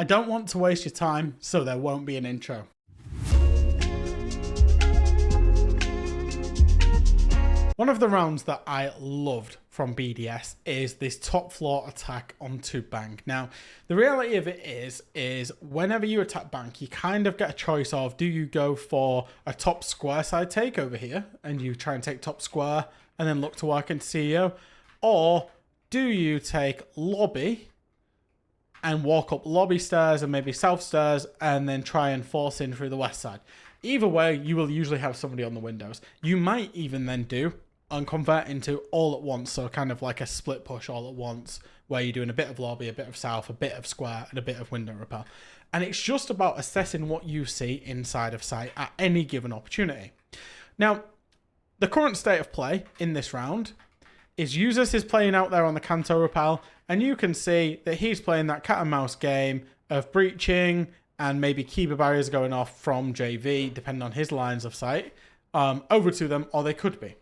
I don't want to waste your time, so there won't be an intro. One of the rounds that I loved from BDS is this top floor attack onto bank. Now, the reality of it is whenever you attack bank, you kind of get a choice of, do you go for a top square side take over here and you try and take top square and then look to work into CEO, or do you take lobby and walk up lobby stairs and maybe south stairs and then try and force in through the west side? Either way, you will usually have somebody on the windows. You might even then do and convert into all at once, so kind of like a split push all at once, where you're doing a bit of lobby, a bit of south, a bit of square, and a bit of window repel. And it's just about assessing what you see inside of sight at any given opportunity. Now, the current state of play in this round is Users is playing out there on the Canto repel, and you can see that he's playing that cat and mouse game of breaching and maybe keeper barriers going off from JV, depending on his lines of sight, over to them, or they could be.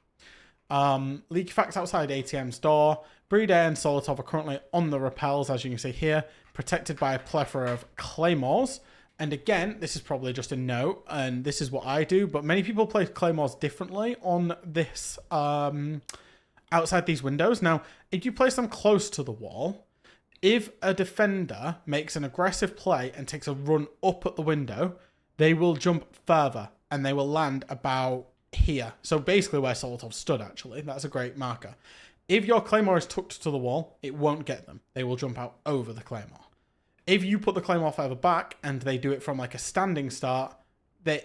Leaky Facts outside ATM's door. Brede and Solotov are currently on the repels, as you can see here, protected by a plethora of claymores. And again, this is probably just a note, and this is what I do, but many people play claymores differently on this outside these windows. Now, if you place them close to the wall, if a defender makes an aggressive play and takes a run up at the window, they will jump further and they will land about here. So basically where Solotov stood, actually. That's a great marker. If your claymore is tucked to the wall, it won't get them. They will jump out over the claymore. If you put the claymore further back and they do it from like a standing start,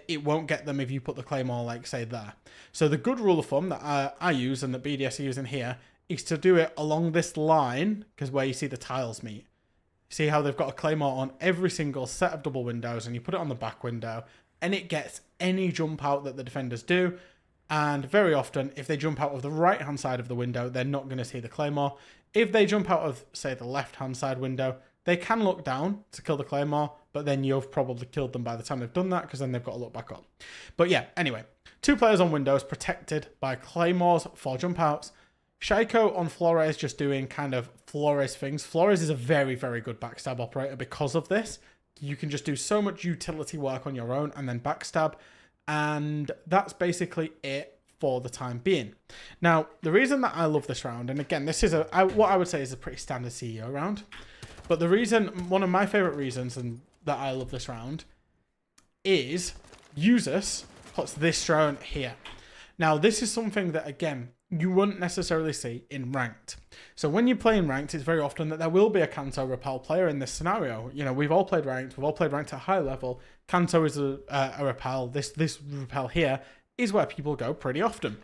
it won't get them if you put the claymore, like, say, there. So the good rule of thumb that I use and that BDS are using here is to do it along this line, because where you see the tiles meet. See how they've got a claymore on every single set of double windows, and you put it on the back window, and it gets any jump out that the defenders do. And very often, if they jump out of the right-hand side of the window, they're not going to see the claymore. If they jump out of, say, the left-hand side window, they can look down to kill the claymore, but then you've probably killed them by the time they've done that, because then they've got to look back up. But yeah, anyway, 2 players on windows protected by claymores for jump outs. Shaiko on Flores just doing kind of Flores things. Flores is a very, very good backstab operator because of this. You can just do so much utility work on your own and then backstab. And that's basically it for the time being. Now, the reason that I love this round, and again, this is what I would say is a pretty standard CEO round. But the reason, one of my favorite reasons that I love this round is Users puts this drone here. Now, this is something that, again, you wouldn't necessarily see in ranked. So when you play in ranked, it's very often that there will be a Canto repel player in this scenario. You know, we've all played ranked at a high level. Canto is a repel. This repel here is where people go pretty often.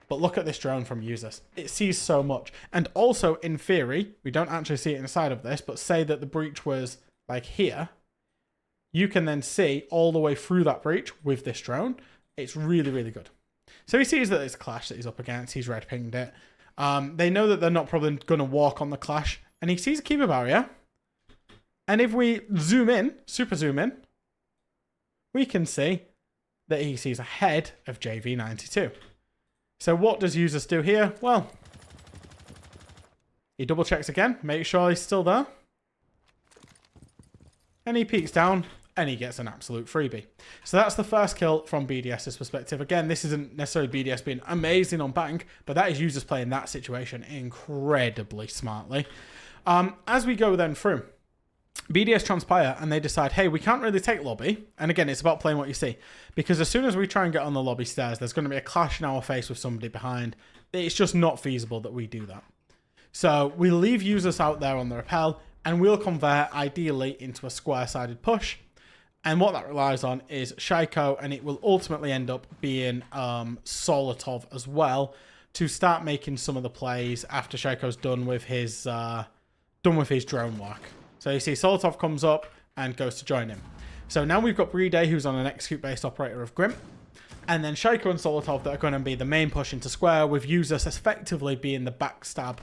But look at this drone from Users. It sees so much. And also, in theory, we don't actually see it inside of this, but say that the breach was like here, you can then see all the way through that breach with this drone. It's really, really good. So he sees that it's a clash that he's up against. He's red pinged it. They know that they're not probably going to walk on the clash. And he sees a keeper barrier. And if we zoom in, super zoom in, we can see that he sees a head of JV92. So what does Users do here? Well, he double checks again, make sure he's still there. And he peeks down and he gets an absolute freebie. So that's the first kill from BDS's perspective. Again, this isn't necessarily BDS being amazing on bank, but that is Users playing that situation incredibly smartly. As we go then through, BDS transpire and they decide, hey, we can't really take lobby. And again, it's about playing what you see. Because as soon as we try and get on the lobby stairs, there's going to be a clash in our face with somebody behind. It's just not feasible that we do that. So we leave Users out there on the repel and we'll convert ideally into a square-sided push. And what that relies on is Shaiko, and it will ultimately end up being Solotov as well to start making some of the plays after Shaiko's done with his drone work. So you see Solotov comes up and goes to join him. So now we've got Brede, who's on an execute-based operator of Grim. And then Shaiko and Solotov that are going to be the main push into square, with Users effectively being the backstab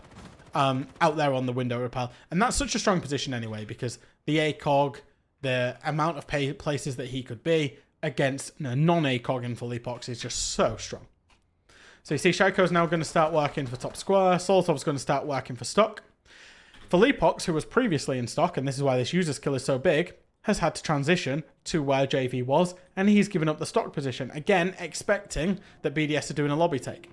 out there on the window repel. And that's such a strong position anyway, because the ACOG, the amount of places that he could be against non-ACOG in full epochs is just so strong. So you see Shaiko's now going to start working for top square. Solotov's going to start working for stock. Philippox, who was previously in stock, and this is why this user skill is so big, has had to transition to where JV was, and he's given up the stock position, again expecting that BDS are doing a lobby take.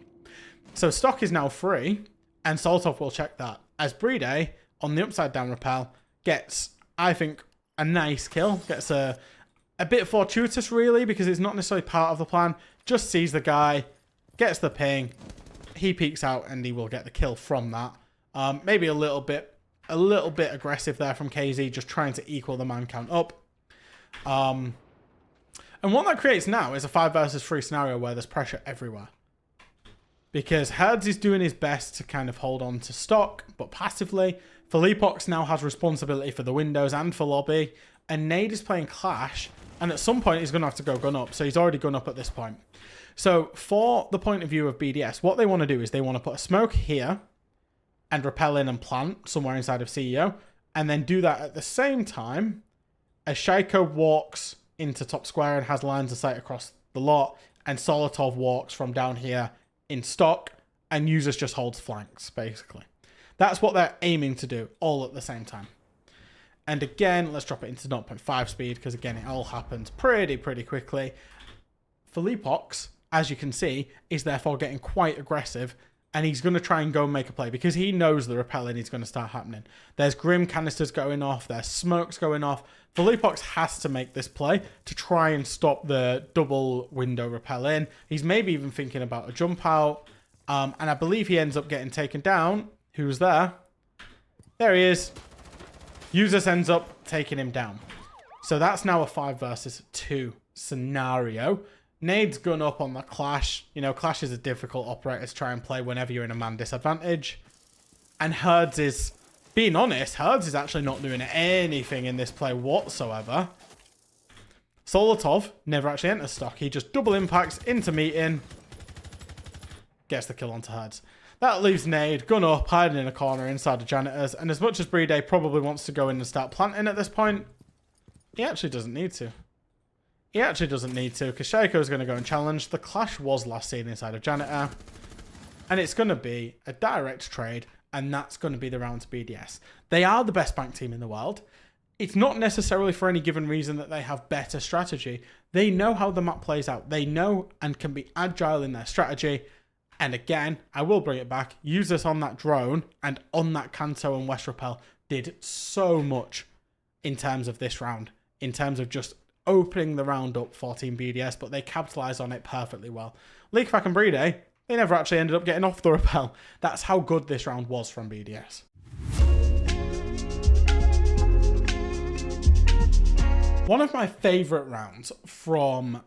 So stock is now free, and Solotov will check that, as Brede, on the upside down rappel, gets, I think, a nice kill, gets a bit fortuitous really, because it's not necessarily part of the plan, just sees the guy, gets the ping, he peeks out, and he will get the kill from that. Maybe a little bit aggressive there from KZ, just trying to equal the man count up. And what that creates now is a 5 versus 3 scenario where there's pressure everywhere. Because Herds is doing his best to kind of hold on to stock, but passively. Philippox now has responsibility for the windows and for lobby. And Nade is playing Clash, and at some point he's going to have to go gun up. So he's already gun up at this point. So for the point of view of BDS, what they want to do is they want to put a smoke here and rappel in and plant somewhere inside of CEO. And then do that at the same time as Shaiko walks into top square and has lines of sight across the lot. And Solotov walks from down here in stock, and users just holds flanks, basically. That's what they're aiming to do, all at the same time. And again, let's drop it into 0.5 speed, because again, it all happens pretty quickly. Philippox, as you can see, is therefore getting quite aggressive, and he's going to try and go and make a play, because he knows the rappelling is going to start happening. There's Grim canisters going off, there's smokes going off. Philippox has to make this play to try and stop the double window rappel in. He's maybe even thinking about a jump out. And I believe he ends up getting taken down. Who's there? There he is. Usus ends up taking him down. So that's now a 5 versus 2 scenario. Nade's gun up on the Clash. You know, Clash is a difficult operator to try and play whenever you're in a man disadvantage. And Herds is... Being honest, Herds is actually not doing anything in this play whatsoever. Solotov never actually enters stock. He just double impacts into meeting. Gets the kill onto Herds. That leaves Nade, gun up, hiding in a corner inside the janitors. And as much as Brede probably wants to go in and start planting at this point, he actually doesn't need to. He actually doesn't need to, because Shaiko is going to go and challenge. The Clash was last seen inside of janitor. And it's going to be a direct trade. And that's going to be the round to BDS. They are the best bank team in the world. It's not necessarily for any given reason that they have better strategy. They know how the map plays out. They know and can be agile in their strategy. And again, I will bring it back. Users on that drone and on that Kanto and West Rappel did so much in terms of this round. In terms of just opening the round up for Team BDS. But they capitalised on it perfectly well. Leakback and Brede... They never actually ended up getting off the rappel. That's how good this round was from BDS. One of my favourite rounds from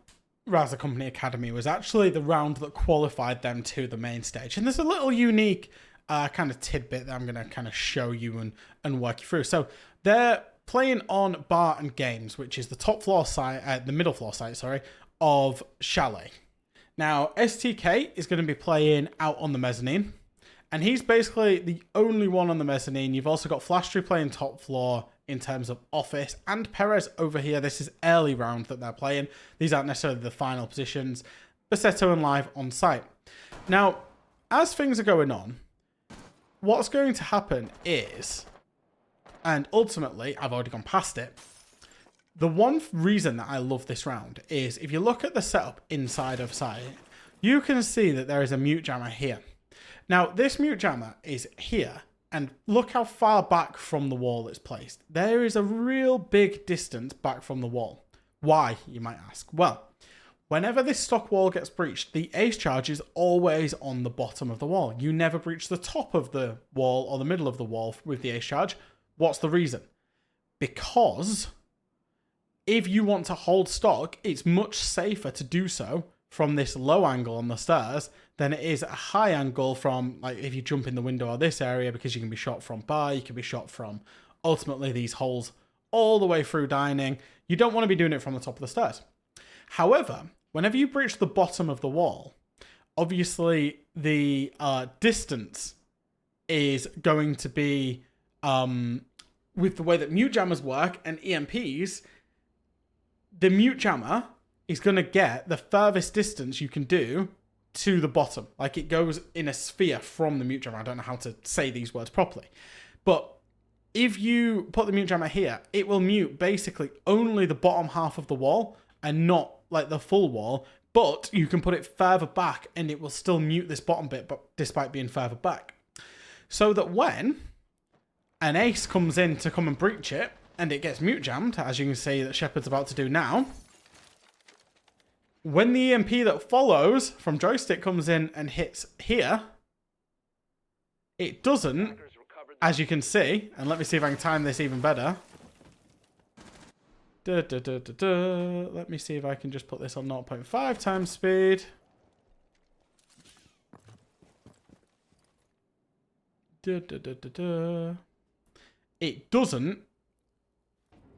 RazaH Company Academy was actually the round that qualified them to the main stage. And there's a little unique kind of tidbit that I'm going to kind of show you and work you through. So they're playing on Bar and Games, which is the top floor site, the middle floor site, sorry, of Chalet. Now, STK is going to be playing out on the mezzanine, and he's basically the only one on the mezzanine. You've also got Flashtree playing top floor in terms of office, and Perez over here. This is early round that they're playing. These aren't necessarily the final positions. Bassetto and Live on site. Now, as things are going on, what's going to happen is, and ultimately, I've already gone past it, the one reason that I love this round is if you look at the setup inside of site, you can see that there is a mute jammer here. Now, this mute jammer is here, and look how far back from the wall it's placed. There is a real big distance back from the wall. Why, you might ask? Well, whenever this stock wall gets breached, the ace charge is always on the bottom of the wall. You never breach the top of the wall or the middle of the wall with the ace charge. What's the reason? Because... if you want to hold stock, it's much safer to do so from this low angle on the stairs than it is a high angle from, like, if you jump in the window or this area, because you can be shot from bar, you can be shot from ultimately these holes all the way through dining. You don't want to be doing it from the top of the stairs. However, whenever you breach the bottom of the wall, obviously the distance is going to be, with the way that mute jammers work and EMPs, the mute jammer is going to get the furthest distance you can do to the bottom. Like, it goes in a sphere from the mute jammer. I don't know how to say these words properly. But if you put the mute jammer here, it will mute basically only the bottom half of the wall and not like the full wall. But you can put it further back and it will still mute this bottom bit, but despite being further back. So that when an ace comes in to come and breach it and it gets mute jammed, as you can see that Shepard's about to do now, when the EMP that follows from joystick comes in and hits here, it doesn't, as you can see, and let me see if I can time this even better. Let me see if I can just put this on 0.5 times speed. It doesn't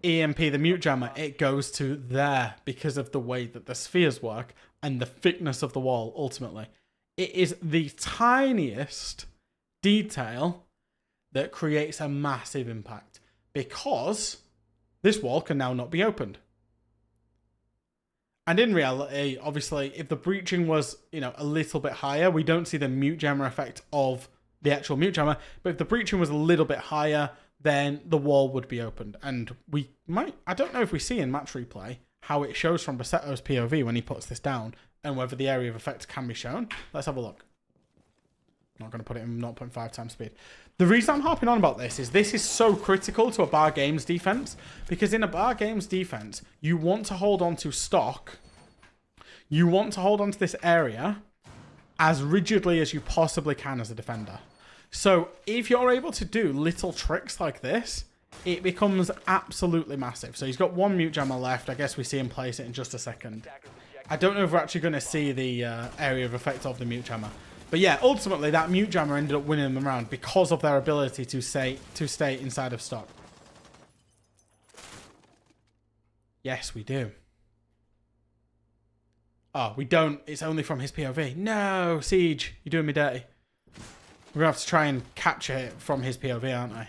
EMP the mute jammer. It goes to there because of the way that the spheres work and the thickness of the wall ultimately. It is the tiniest detail that creates a massive impact because this wall can now not be opened. And in reality, obviously, if the breaching was, a little bit higher, we don't see the mute jammer effect of the actual mute jammer. But if the breaching was a little bit higher, then the wall would be opened. And we might, I don't know if we see in match replay how it shows from Bassetto's POV when he puts this down and whether the area of effect can be shown. Let's have a look. I'm not going to put it in 0.5 times speed. The reason I'm harping on about this is so critical to a bar games defense, because in a bar games defense, you want to hold on to stock. You want to hold on to this area as rigidly as you possibly can as a defender. So if you're able to do little tricks like this, it becomes absolutely massive. So he's got one mute jammer left. I guess we see him place it in just a second. I don't know if we're actually going to see the area of effect of the mute jammer. But yeah, ultimately that mute jammer ended up winning the round because of their ability to stay inside of stock. Yes, we do. Oh, we don't. It's only from his POV. No, Siege, you're doing me dirty. We're going to have to try and capture it from his POV, aren't I?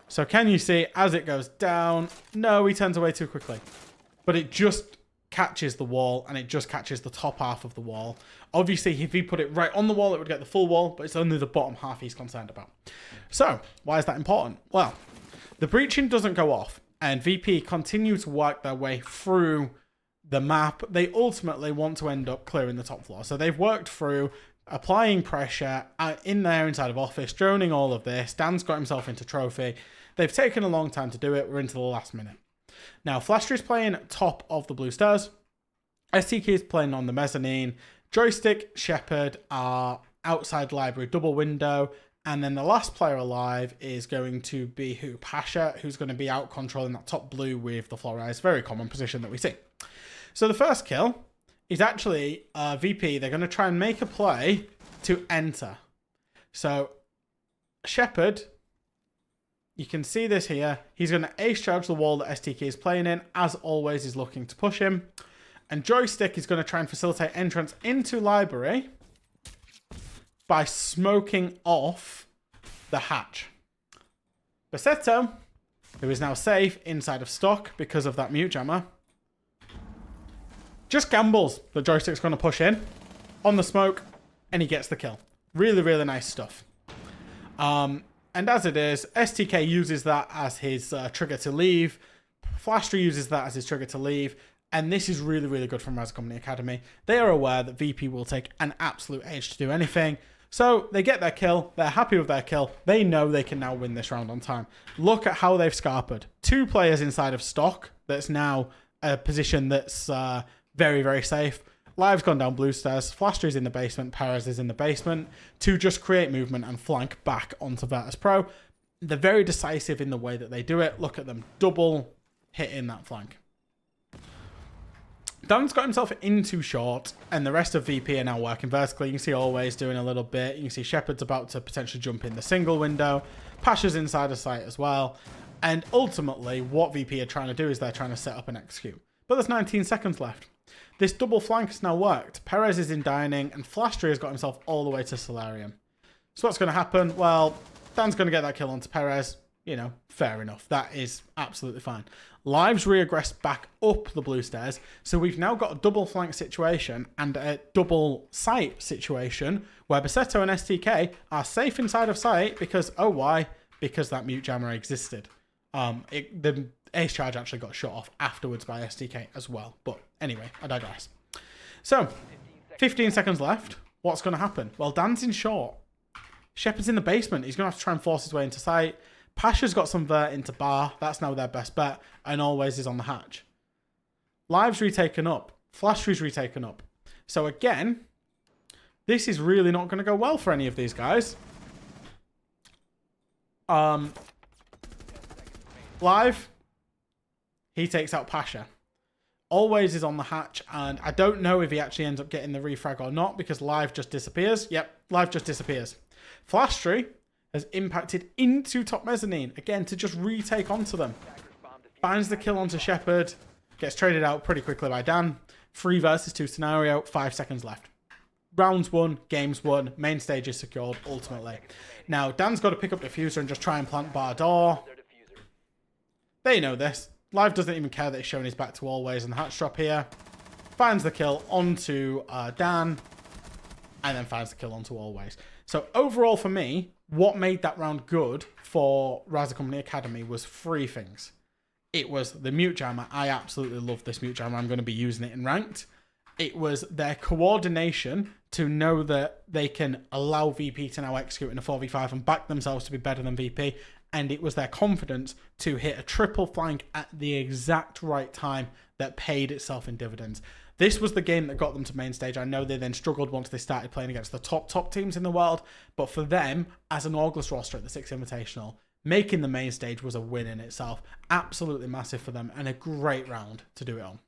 So can you see as it goes down? No, he turns away too quickly. But it just catches the wall and it just catches the top half of the wall. Obviously, if he put it right on the wall, it would get the full wall, but it's only the bottom half he's concerned about. So why is that important? Well, the breaching doesn't go off and VP continue to work their way through the map. They ultimately want to end up clearing the top floor. So they've worked through applying pressure in there inside of office, droning all of this. Dan's got himself into trophy. They've taken a long time to do it. We're into the last minute. Now, Flashter is playing top of the blue stairs. STK is playing on the mezzanine. Joystick, Shepard are outside library, double window. And then the last player alive is going to be Pasha, who's going to be out controlling that top blue with the floor rise. Very common position that we see. So the first kill is actually VP. They're going to try and make a play to enter. So Shepard, you can see this here. He's going to ace charge the wall that STK is playing in. As always, he's looking to push him. And Joystick is going to try and facilitate entrance into library by smoking off the hatch. Bassetto, who is now safe inside of stock because of that mute jammer, just gambles the Joystick's going to push in on the smoke and he gets the kill. Really, really nice stuff. And as it is, STK uses that as his trigger to leave. Flashter uses that as his trigger to leave. And this is really, really good from RazaH Company Academy. They are aware that VP will take an absolute age to do anything. So they get their kill. They're happy with their kill. They know they can now win this round on time. Look at how they've scarpered. 2 players inside of stock. That's now a position that's very, very safe. Live's gone down blue stairs. Flashter is in the basement. Perez is in the basement to just create movement and flank back onto Virtus Pro. They're very decisive in the way that they do it. Look at them double hitting that flank. Dan's got himself into short, and the rest of VP are now working vertically. You can see Always doing a little bit. You can see Shepard's about to potentially jump in the single window. Pasha's inside of sight as well. And ultimately, what VP are trying to do is they're trying to set up and execute. But there's 19 seconds left. This double flank has now worked. Perez is in dining, and Flashter has got himself all the way to Solarium. So what's going to happen? Well, Dan's going to get that kill onto Perez. you know, fair enough. That is absolutely fine. Lives regress back up the blue stairs. So we've now got a double flank situation and a double site situation where Baseto and STK are safe inside of site because, oh, why? Because that mute jammer existed. The ace charge actually got shot off afterwards by STK as well. But anyway, I digress. So, 15 seconds left. What's going to happen? Well, Dan's in short. Shepard's in the basement. He's going to have to try and force his way into site. Pasha's got some vert into bar. That's now their best bet. And Always is on the hatch. Live's retaken up. Flashry's retaken up. So again, this is really not going to go well for any of these guys. Live, he takes out Pasha. Always is on the hatch, and I don't know if he actually ends up getting the refrag or not because Live just disappears. Yep, Live just disappears. Flashry has impacted into top mezzanine, again, to just retake onto them. Finds the kill onto Shepard, gets traded out pretty quickly by Dan. 3 versus 2 scenario, 5 seconds left. Rounds won, games won, main stage is secured, ultimately. Now, Dan's got to pick up Diffuser and just try and plant bar door. They know this. Live doesn't even care that he's showing his back to Always on the hatch drop here. Finds the kill onto Dan, and then finds the kill onto Always. So overall for me, what made that round good for RazaH Company Academy was 3 things. It was the mute jammer. I absolutely love this mute jammer. I'm going to be using it in ranked. It was their coordination to know that they can allow VP to now execute in a 4v5 and back themselves to be better than VP. And it was their confidence to hit a triple flank at the exact right time that paid itself in dividends. This was the game that got them to main stage. I know they then struggled once they started playing against the top teams in the world. But for them, as an August roster at the 6th Invitational, making the main stage was a win in itself. Absolutely massive for them and a great round to do it on.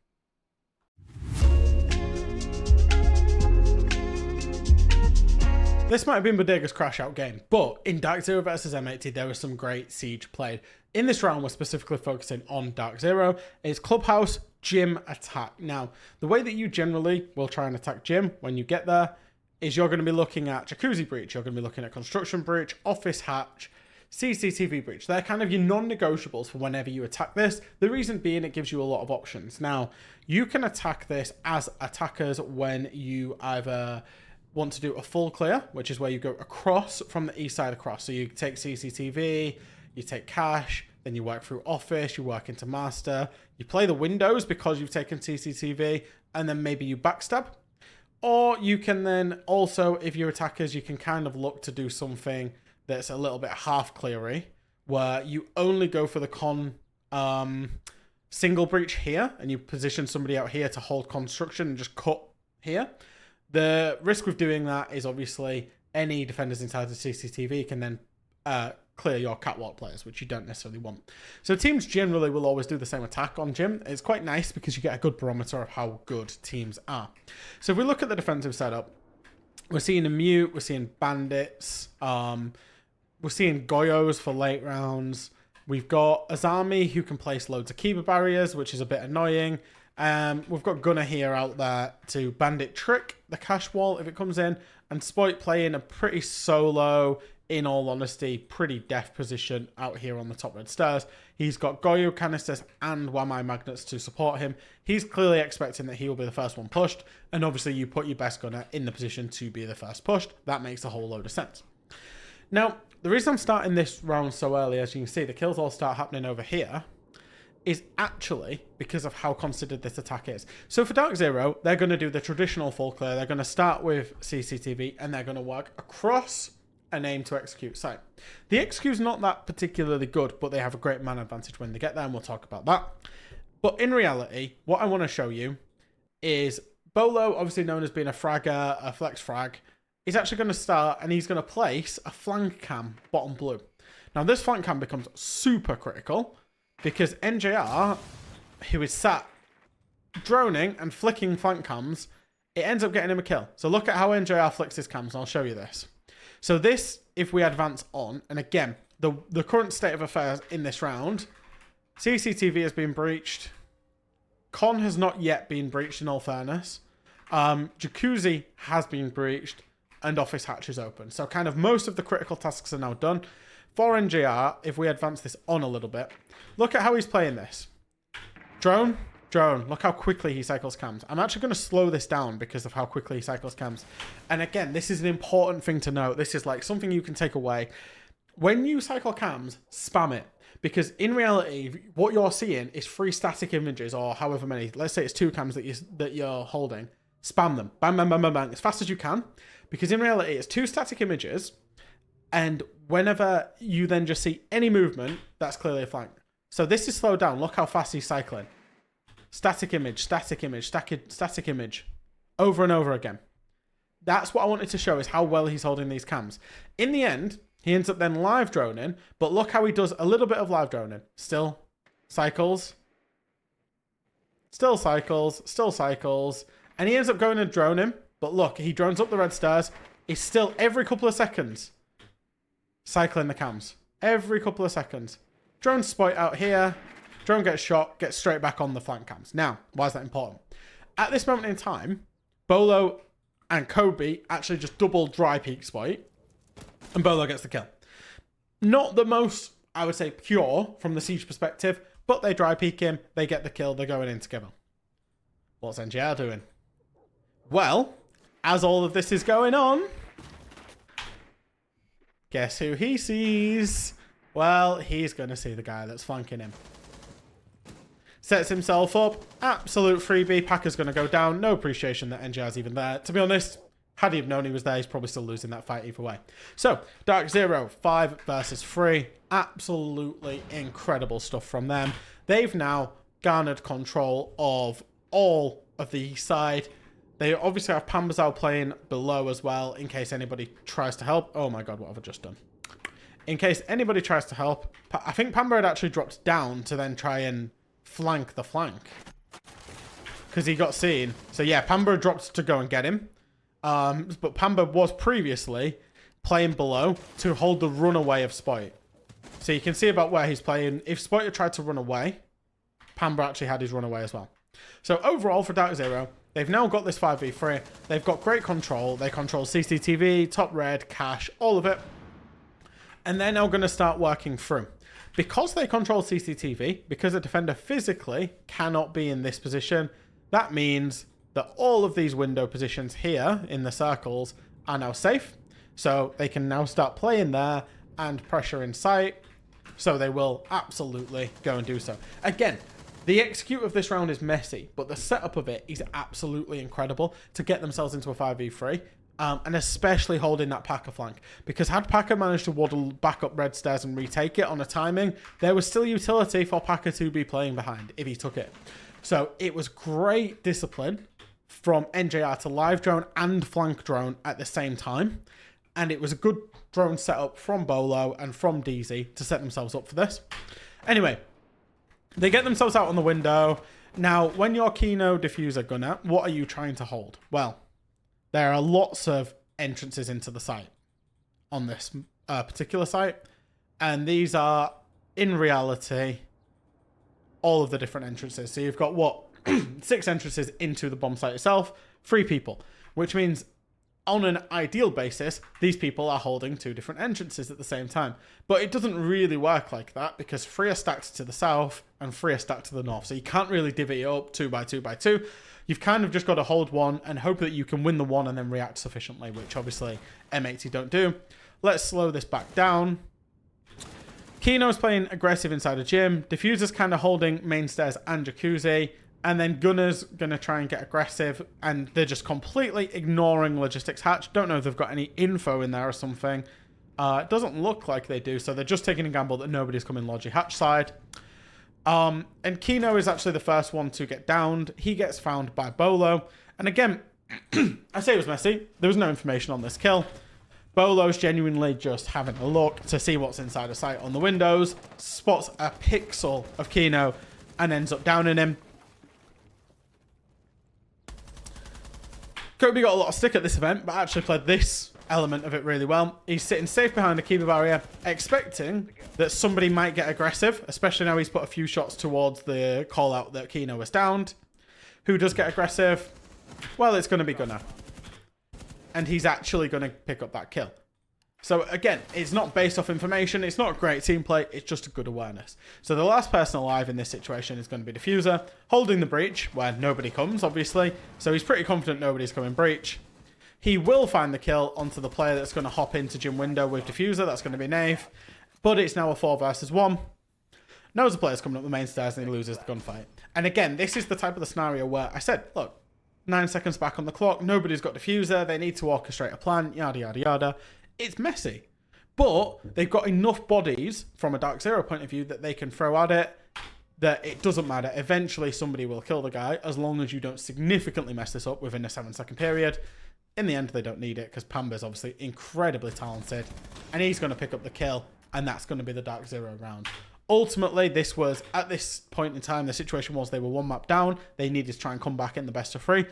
This might have been Bodega's crash out game, but in DarkZero versus M80, there was some great siege played. In this round, we're specifically focusing on DarkZero. It's Clubhouse, Gym, Attack. Now, the way that you generally will try and attack Gym when you get there is you're going to be looking at Jacuzzi Breach, you're going to be looking at Construction Breach, Office Hatch, CCTV Breach. They're kind of your non-negotiables for whenever you attack this. The reason being it gives you a lot of options. Now, you can attack this as attackers when you either want to do a full clear, which is where you go across from the east side across. So you take CCTV, you take cash, then you work through office, you work into master, you play the windows because you've taken CCTV, and then maybe you backstab. Or you can then also, if you're attackers, you can kind of look to do something that's a little bit half cleary, where you only go for the single breach here, and you position somebody out here to hold construction and just cut here. The risk with doing that is obviously any defenders inside the CCTV can then clear your catwalk players, which you don't necessarily want. So teams generally will always do the same attack on Gym. It's quite nice because you get a good barometer of how good teams are. So if we look at the defensive setup, we're seeing a mute, we're seeing bandits, we're seeing Goyos for late rounds. We've got Azami who can place loads of Kiba barriers, which is a bit annoying. We've got Gunner here out there to bandit trick the cash wall if it comes in, and Spoit playing a pretty solo, in all honesty, pretty deft position out here on the top red stairs. He's got Goyo canisters and Wamai magnets to support him. He's clearly expecting that he will be the first one pushed, and obviously you put your best gunner in the position to be the first pushed. That makes a whole load of sense. Now, the reason I'm starting this round so early, as you can see, the kills all start happening over here, is actually because of how considered this attack is. So for DarkZero, they're going to do the traditional full clear. They're going to start with CCTV and they're going to work across and aim to execute site. The execute's not that particularly good, but they have a great man advantage when they get there, and we'll talk about that. But in reality, what I want to show you is Bolo, obviously known as being a fragger, a flex frag, is actually going to start and he's going to place a flank cam bottom blue. Now this flank cam becomes super critical because NJR, who is sat droning and flicking flank cams, it ends up getting him a kill. So look at how NJR flicks his cams, and I'll show you this. So this, if we advance on, and again, the current state of affairs in this round, CCTV has been breached. Con has not yet been breached, in all fairness. Jacuzzi has been breached, and office hatch is open. So kind of most of the critical tasks are now done. for NGR, if we advance this on a little bit, look at how he's playing this. Drone, drone. Look how quickly he cycles cams. I'm actually going to slow this down because of how quickly he cycles cams. And again, this is an important thing to note. This is like something you can take away. When you cycle cams, spam it. Because in reality, what you're seeing is 3 static images or however many. Let's say it's 2 cams that you're holding. Spam them. Bang, bang, bang, bang, bang. As fast as you can. Because in reality, it's 2 static images. And whenever you then just see any movement, that's clearly a flank. So this is slowed down. Look how fast he's cycling. Static image, static image, static image. Over and over again. That's what I wanted to show is how well he's holding these cams. In the end, he ends up then live droning, but look how he does a little bit of live droning. Still cycles. Still cycles. Still cycles. And he ends up going and droning. But look, he drones up the red stairs. He's still every couple of seconds cycling the cams. Every couple of seconds. Drone spot out here. Drone gets shot, gets straight back on the flank cams. Now, why is that important? At this moment in time, Bolo and Kobe actually just double dry peek spot. And Bolo gets the kill. Not the most, I would say, pure from the siege perspective, but they dry peek him, they get the kill, they're going in together. What's NGR doing? Well, as all of this is going on, guess who he sees? Well, he's going to see the guy that's flanking him. Sets himself up. Absolute freebie. Packer's going to go down. No appreciation that NGR's even there. To be honest, had he have known he was there, he's probably still losing that fight either way. So, DarkZero, 5 versus 3. Absolutely incredible stuff from them. They've now garnered control of all of the east side. They obviously have Pambazao playing below as well, in case anybody tries to help. Oh my god, what have I just done? In case anybody tries to help. I think Pamba had actually dropped down to then try and flank the flank. Because he got seen. So yeah, Pamba dropped to go and get him. But Pamba was previously playing below to hold the runaway of Spoit. So you can see about where he's playing. If Spoit tried to run away, Pamba actually had his runaway as well. So overall for DarkZero, they've now got this 5v3. They've got great control. They control CCTV, top red, cache, all of it. And they're now going to start working through. Because they control CCTV, because a defender physically cannot be in this position, that means that all of these window positions here in the circles are now safe. So they can now start playing there and pressure in sight. So they will absolutely go and do so. Again, the execute of this round is messy, but the setup of it is absolutely incredible to get themselves into a 5v3. And especially holding that Packer flank. Because had Packer managed to waddle back up red stairs and retake it on a timing, there was still utility for Packer to be playing behind if he took it. So it was great discipline from NJR to live drone and flank drone at the same time. And it was a good drone setup from Bolo and from DZ to set themselves up for this. Anyway, they get themselves out on the window. Now, when you're Kino Diffuser Gunner, what are you trying to hold? Well, there are lots of entrances into the site on this particular site. And these are, in reality, all of the different entrances. So you've got, 6 entrances into the bomb site itself, 3 people. Which means, on an ideal basis, these people are holding 2 different entrances at the same time. But it doesn't really work like that, because 3 are stacked to the south and 3 are stacked to the north. So you can't really divvy it up 2 by 2 by 2. You've kind of just got to hold one and hope that you can win the one and then react sufficiently, which obviously M80 don't do. Let's slow this back down. Kino's playing aggressive inside a gym. Diffuser's kind of holding main stairs and jacuzzi. And then Gunner's going to try and get aggressive. And they're just completely ignoring logistics hatch. Don't know if they've got any info in there or something. It doesn't look like they do. So they're just taking a gamble that nobody's coming logi hatch side. And Kino is actually the first one to get downed. He gets found by Bolo. And again, I say it was messy. There was no information on this kill. Bolo's genuinely just having a look to see what's inside a sight on the windows. Spots a pixel of Kino and ends up downing him. Kobe got a lot of stick at this event, but actually played this element of it really well. He's sitting safe behind a keeper barrier, expecting that somebody might get aggressive, especially now he's put a few shots towards the call out that Kino was downed. Who does get aggressive? Well, it's going to be Gunner. And he's actually going to pick up that kill. So again, it's not based off information. It's not great team play. It's just a good awareness. So the last person alive in this situation is going to be Diffuser, holding the breach where nobody comes, obviously. So he's pretty confident nobody's coming breach. He will find the kill onto the player that's going to hop into gym window with Diffuser. That's going to be Nave. But it's now a 4 versus 1. Knows the player's coming up the main stairs and he loses the gunfight. And again, this is the type of the scenario where I said, look, 9 seconds back on the clock. Nobody's got Diffuser. They need to orchestrate a plan, yada, yada, yada. It's messy, but they've got enough bodies from a DarkZero point of view that they can throw at it, that it doesn't matter. Eventually, somebody will kill the guy as long as you don't significantly mess this up within a 7-second period. In the end, they don't need it because Pamba's obviously incredibly talented, and he's going to pick up the kill, and that's going to be the DarkZero round. Ultimately, this was, at this point in time, the situation was they were 1 map down. They needed to try and come back in the best of 3,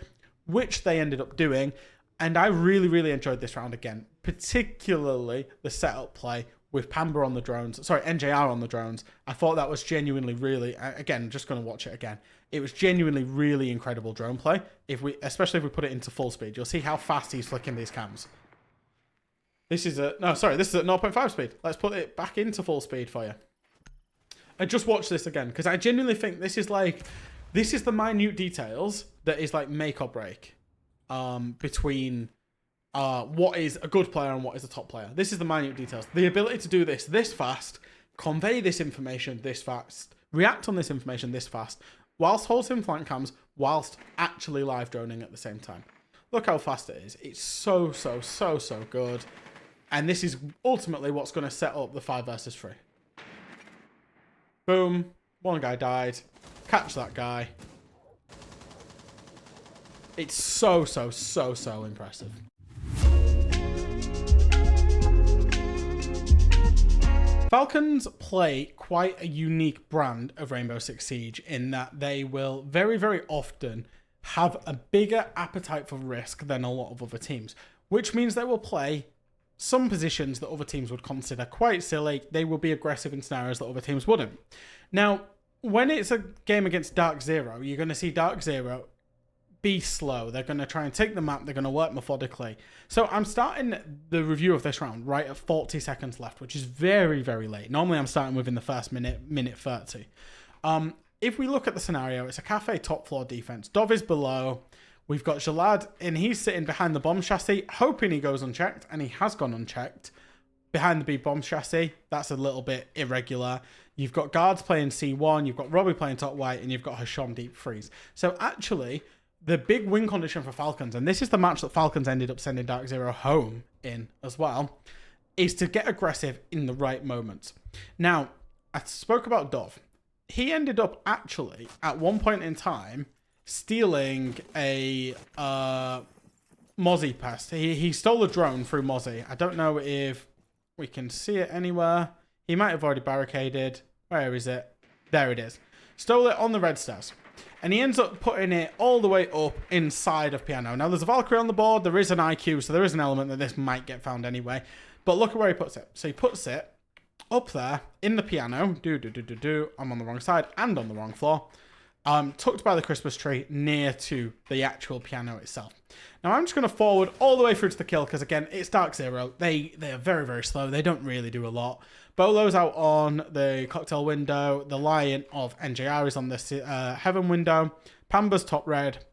which they ended up doing. And I really, really enjoyed this round again, particularly the setup play with Pamba on the drones. Sorry, NJR on the drones. I thought that was genuinely really, again, just going to watch it again. It was genuinely really incredible drone play. Especially if we put it into full speed, you'll see how fast he's flicking these cams. This is at 0.5 speed. Let's put it back into full speed for you. And just watch this again, because I genuinely think this is the minute details that is like make or break. Between what is a good player and what is a top player. This is the minute details. The ability to do this fast, convey this information this fast, react on this information this fast, whilst holding flank cams, whilst actually live droning at the same time. Look how fast it is. It's so good. And this is ultimately what's going to set up the 5 versus 3. Boom. One guy died. Catch that guy. It's so impressive. Falcons play quite a unique brand of Rainbow Six Siege in that they will very, very often have a bigger appetite for risk than a lot of other teams, which means they will play some positions that other teams would consider quite silly. They will be aggressive in scenarios that other teams wouldn't. Now, when it's a game against DarkZero, you're going to see DarkZero be slow. They're going to try and take the map. They're going to work methodically. So I'm starting the review of this round right at 40 seconds left, which is very, very late. Normally I'm starting within the first minute 30. If we look at the scenario, it's a cafe top floor defense. Dov is below. We've got Jalad, and he's sitting behind the bomb chassis, hoping he goes unchecked, and he has gone unchecked. Behind the B bomb chassis, that's a little bit irregular. You've got guards playing C1, you've got Robbie playing top white, and you've got Hasham deep freeze. So actually, the big win condition for Falcons, and this is the match that Falcons ended up sending DarkZero home in as well, is to get aggressive in the right moments. Now, I spoke about Dov. He ended up actually, at one point in time, stealing a Mozzie pass. He stole a drone through Mozzie. I don't know if we can see it anywhere. He might have already barricaded. Where is it? There it is. Stole it on the red stairs. And he ends up putting it all the way up inside of Piano. Now, there's a Valkyrie on the board. There is an IQ, so there is an element that this might get found anyway. But look at where he puts it. So he puts it up there in the Piano. I'm on the wrong side and on the wrong floor. Tucked by the Christmas tree near to the actual Piano itself. Now, I'm just going to forward all the way through to the kill because, again, it's DarkZero. They are very, very slow. They don't really do a lot. Bolo's out on the cocktail window. The Lion of NJR is on the Heaven window. Pamba's top red.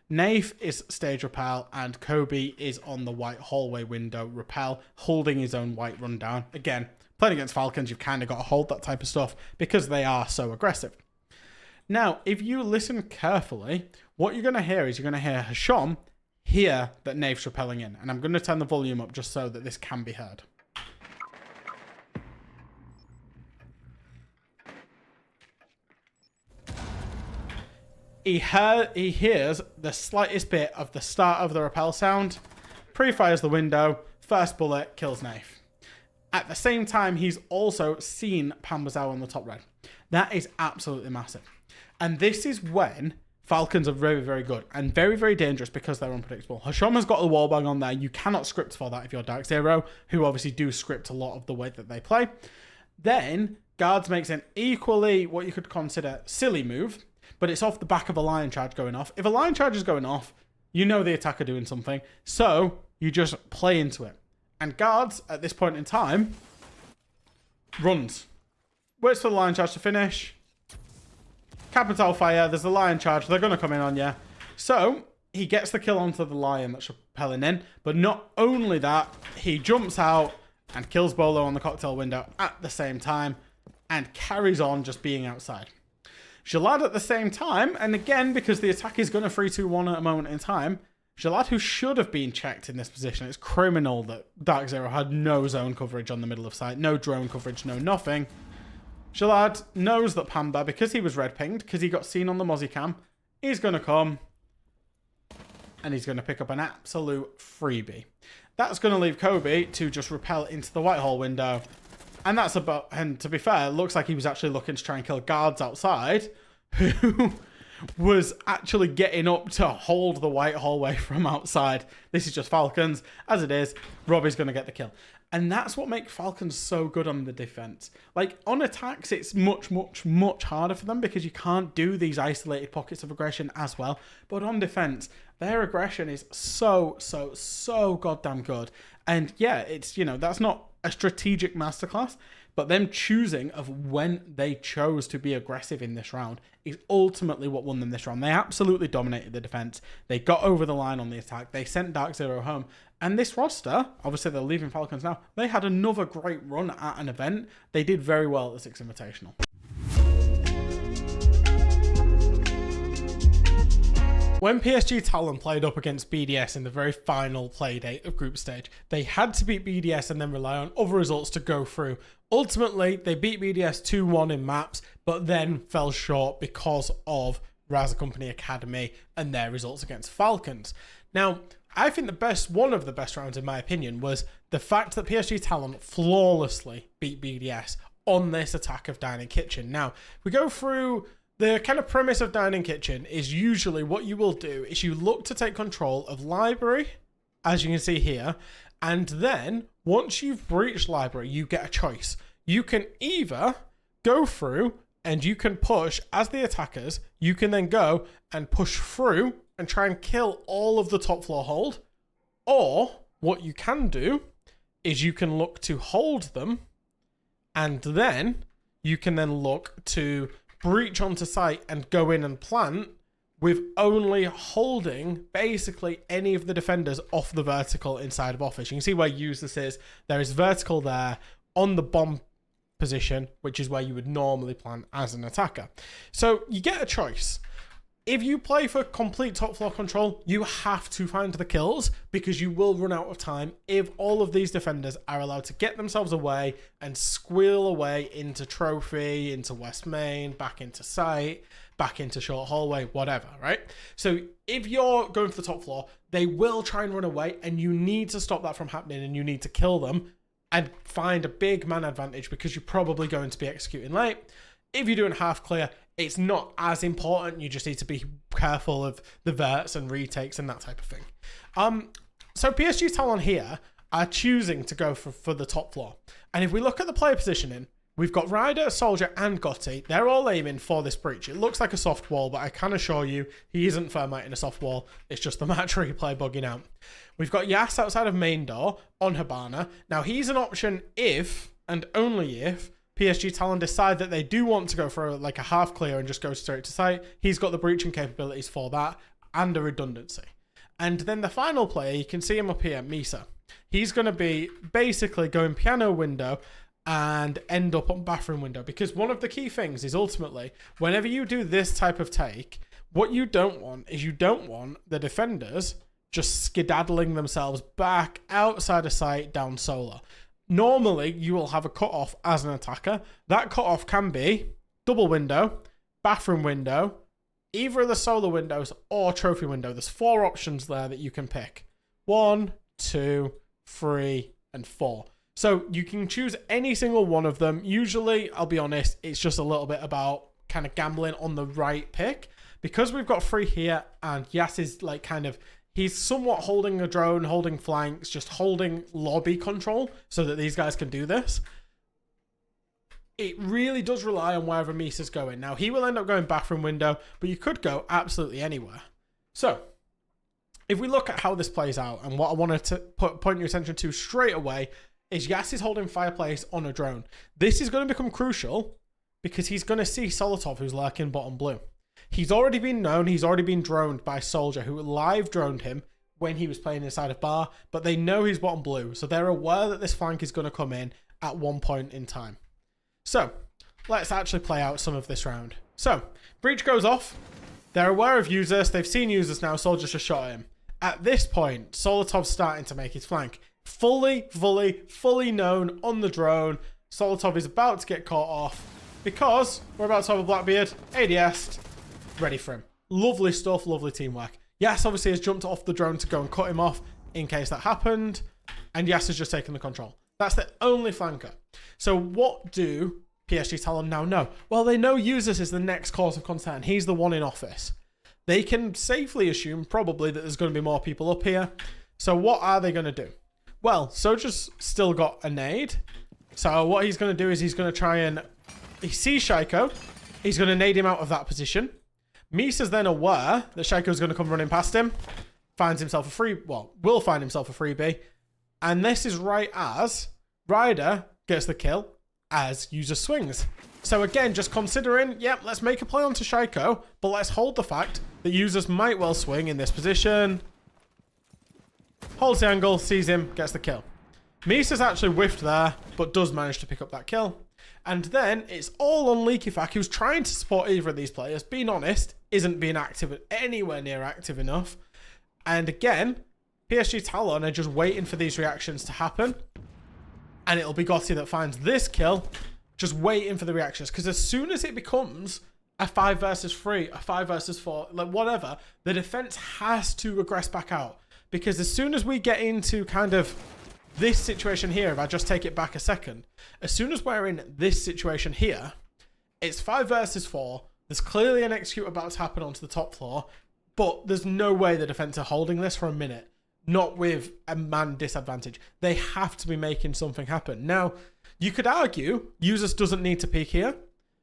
Nath is stage rappel. And Kobe is on the white hallway window rappel, holding his own white rundown. Again, playing against Falcons, you've kind of got to hold that type of stuff because they are so aggressive. Now, if you listen carefully, what you're going to hear is you're going to hear Hasham hear that Nath's rappelling in. And I'm going to turn the volume up just so that this can be heard. He hears the slightest bit of the start of the rappel sound, pre-fires the window, first bullet kills Nath. At the same time, he's also seen Pambazao on the top red. That is absolutely massive. And this is when Falcons are very, very good and very, very dangerous because they're unpredictable. Hasham has got the wallbang on there. You cannot script for that if you're DarkZero, who obviously do script a lot of the way that they play. Then, Guards makes an equally what you could consider silly move, but it's off the back of a line charge going off. If a line charge is going off, you know the attacker doing something. So, you just play into it. And guards, at this point in time, runs. Waits for the lion charge to finish. Capital fire. There's the lion charge. They're going to come in on you. So, he gets the kill onto the lion that's repelling in. But not only that, he jumps out and kills Bolo on the cocktail window at the same time. And carries on just being outside. Jalad at the same time, and again, because the attack is going to 3-2-1 at a moment in time, Jalad, who should have been checked in this position, it's criminal that DarkZero had no zone coverage on the middle of site, no drone coverage, no nothing. Jalad knows that Pamba, because he was red pinged, because he got seen on the Mozzie cam, he's going to come and he's going to pick up an absolute freebie. That's going to leave Kobe to just repel into the Whitehall window. And that's about, and to be fair, it looks like he was actually looking to try and kill guards outside, who was actually getting up to hold the white hallway from outside. This is just Falcons. As it is, Robbie's going to get the kill. And that's what makes Falcons so good on the defense. Like, on attacks, it's much, much, much harder for them because you can't do these isolated pockets of aggression as well. But on defense, their aggression is so goddamn good. And yeah, it's, you know, that's not a strategic masterclass, but them choosing of when they chose to be aggressive in this round is ultimately what won them this round. They absolutely dominated the defense. They got over the line on the attack. They sent DarkZero home. And this roster, obviously they're leaving Falcons now, they had another great run at an event. They did very well at the Six Invitational. When PSG Talon played up against BDS in the very final play date of group stage, they had to beat BDS and then rely on other results to go through. Ultimately, they beat BDS 2-1 in maps, but then fell short because of RazaH Company Academy and their results against Falcons. Now, I think one of the best rounds, in my opinion, was the fact that PSG Talon flawlessly beat BDS on this attack of Dining Kitchen. Now, we go through. The kind of premise of Dining Kitchen is usually what you will do is you look to take control of library, as you can see here, and then once you've breached library, you get a choice. You can either go through and you can push as the attackers, you can then go and push through and try and kill all of the top floor hold, or what you can do is you can look to hold them, and then you can then look to breach onto site and go in and plant with only holding basically any of the defenders off the vertical inside of office. You can see where useless is. There is vertical there on the bomb position, which is where you would normally plant as an attacker. So you get a choice. If you play for complete top floor control, you have to find the kills because you will run out of time if all of these defenders are allowed to get themselves away and squeal away into trophy, into West Main, back into site, back into short hallway, whatever, right? So if you're going for the top floor, they will try and run away and you need to stop that from happening and you need to kill them and find a big man advantage because you're probably going to be executing late. If you're doing half clear, it's not as important. You just need to be careful of the verts and retakes and that type of thing. So PSG Talon here are choosing to go for the top floor. And if we look at the player positioning, we've got Ryder, Soldier, and Gotti. They're all aiming for this breach. It looks like a soft wall, but I can assure you he isn't thermite in a soft wall. It's just the match replay bugging out. We've got Yas outside of main door on Habana. Now, he's an option if, and only if, PSG Talon decide that they do want to go for like a half clear and just go straight to site. He's got the breaching capabilities for that and a redundancy. And then the final player, you can see him up here, Misa. He's going to be basically going piano window and end up on bathroom window, because one of the key things is ultimately whenever you do this type of take, what you don't want is you don't want the defenders just skedaddling themselves back outside of site down solar. Normally, you will have a cutoff as an attacker. That cutoff can be double window, bathroom window, either of the solar windows or trophy window. There's 4 options there that you can pick. 1, 2, 3, and 4. So you can choose any single one of them. Usually, I'll be honest, it's just a little bit about kind of gambling on the right pick. Because we've got 3 here and Yas is like kind of... He's somewhat holding a drone, holding flanks, just holding lobby control so that these guys can do this. It really does rely on wherever Misa's going. Now, he will end up going bathroom window, but you could go absolutely anywhere. So, if we look at how this plays out, and what I wanted to point your attention to straight away is Yas is holding Fireplace on a drone. This is going to become crucial because he's going to see Solotov, who's lurking bottom blue. He's already been known, he's already been droned by Soldier, who live droned him when he was playing inside of bar, but they know he's bottom blue, so they're aware that this flank is going to come in at one point in time. So, let's actually play out some of this round. So, breach goes off, they're aware of users, they've seen users now, Soldier's just shot him. At this point, Solotov's starting to make his flank. Fully known on the drone, Solotov is about to get caught off because we're about to have a Blackbeard, ADS, ready for him. Lovely stuff, lovely teamwork. Yas obviously has jumped off the drone to go and cut him off in case that happened, and Yas has just taken the control. That's the only flanker. So what do PSG Talon now know? Well, they know users is the next cause of concern. He's the one in office. They can safely assume probably that there's going to be more people up here. So what are they going to do? Well, Soldier's still got a nade. So what he's going to do is he's going to try and... He sees Shaiko. He's going to nade him out of that position. Misa's then aware that Shaiko's going to come running past him. Finds himself a free... Well, will find himself a freebie. And this is right as Ryder gets the kill as user swings. So again, just considering, yep, let's make a play onto Shaiko, but let's hold the fact that users might well swing in this position. Holds the angle, sees him, gets the kill. Misa's actually whiffed there, but does manage to pick up that kill. And then it's all on LeakyFak, who's trying to support either of these players. Being honest, isn't being active, anywhere near active enough. And again, PSG Talon are just waiting for these reactions to happen. And it'll be Gotti that finds this kill, just waiting for the reactions. Because as soon as it becomes a 5 versus 3, a 5 versus 4, like whatever, the defense has to regress back out. Because as soon as we get into kind of this situation here, if I just take it back a second, as soon as we're in this situation here, it's 5 versus 4. There's clearly an execute about to happen onto the top floor, but there's no way the defense are holding this for a minute. Not with a man disadvantage. They have to be making something happen. Now, you could argue users doesn't need to peek here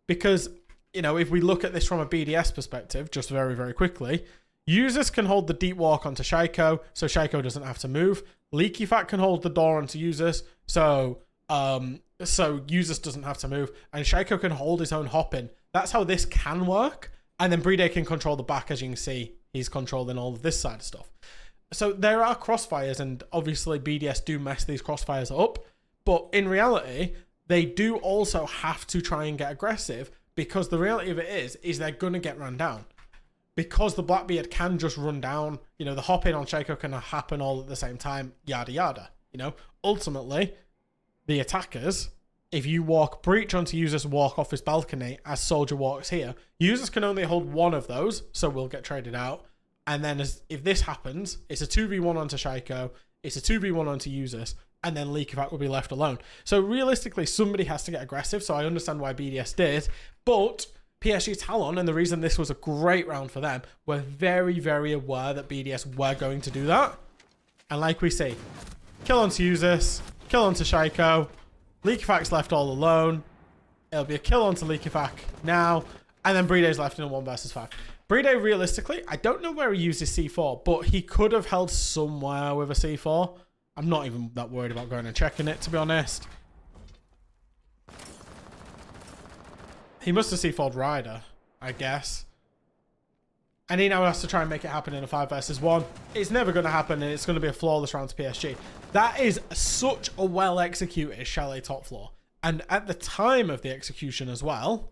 because, you know, if we look at this from a BDS perspective, just very, very quickly, users can hold the deep walk onto Shaiko, so Shaiko doesn't have to move. LeakyFak can hold the door onto users, so users doesn't have to move. And Shaiko can hold his own hop in. That's how this can work. And then Bride can control the back, as you can see. He's controlling all of this side of stuff. So there are crossfires, and obviously BDS do mess these crossfires up. But in reality, they do also have to try and get aggressive because the reality of it is they're going to get run down. Because the Blackbeard can just run down, you know, the hop in on Shaiko can happen all at the same time, yada yada. You know, ultimately, the attackers, if you walk breach onto users, walk off his balcony as Soldier walks here, users can only hold one of those, so we'll get traded out. And then if this happens, it's a 2v1 onto Shaiko, it's a 2v1 onto users, and then LeakyFak will be left alone. So realistically, somebody has to get aggressive, so I understand why BDS did, but PSG Talon, and the reason this was a great round for them, were very, very aware that BDS were going to do that. And like we see, kill onto users, kill onto Shaiko, LeakyFak's left all alone, it'll be a kill onto LeakyFak now, and then Bride's left in a 1 versus 5. Bride, realistically, I don't know where he uses C4, but he could have held somewhere with a C4. I'm not even that worried about going and checking it, to be honest. He must have C4'd Ryder, I guess. And he now has to try and make it happen in a 5 versus 1. It's never going to happen, and it's going to be a flawless round to PSG. That is such a well-executed Chalet top floor. And at the time of the execution as well,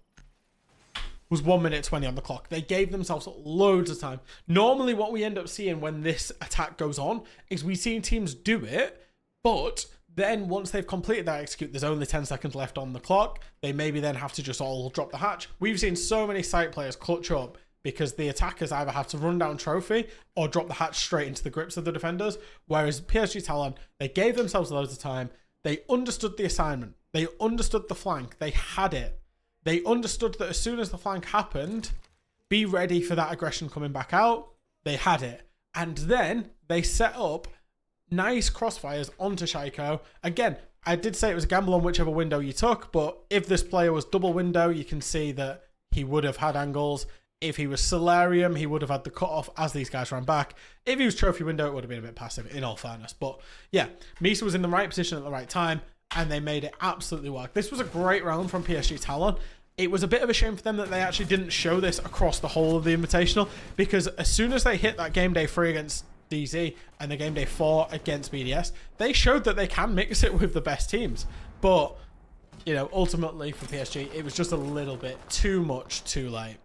was 1 minute 20 on the clock. They gave themselves loads of time. Normally what we end up seeing when this attack goes on is we see teams do it, but then once they've completed that execute, there's only 10 seconds left on the clock. They maybe then have to just all drop the hatch. We've seen so many site players clutch up because the attackers either have to run down trophy or drop the hatch straight into the grips of the defenders. Whereas PSG Talon, they gave themselves loads of time. They understood the assignment. They understood the flank. They had it. They understood that as soon as the flank happened, be ready for that aggression coming back out. They had it. And then they set up nice crossfires onto Shaiko. Again, I did say it was a gamble on whichever window you took, but if this player was double window, you can see that he would have had angles. If he was Solarium, he would have had the cutoff as these guys ran back. If he was Trophy Window, it would have been a bit passive, in all fairness. But yeah, Misa was in the right position at the right time, and they made it absolutely work. This was a great round from PSG Talon. It was a bit of a shame for them that they actually didn't show this across the whole of the Invitational, because as soon as they hit that game day 3 against DZ and the game day 4 against BDS, they showed that they can mix it with the best teams. But, you know, ultimately for PSG, it was just a little bit too much too late.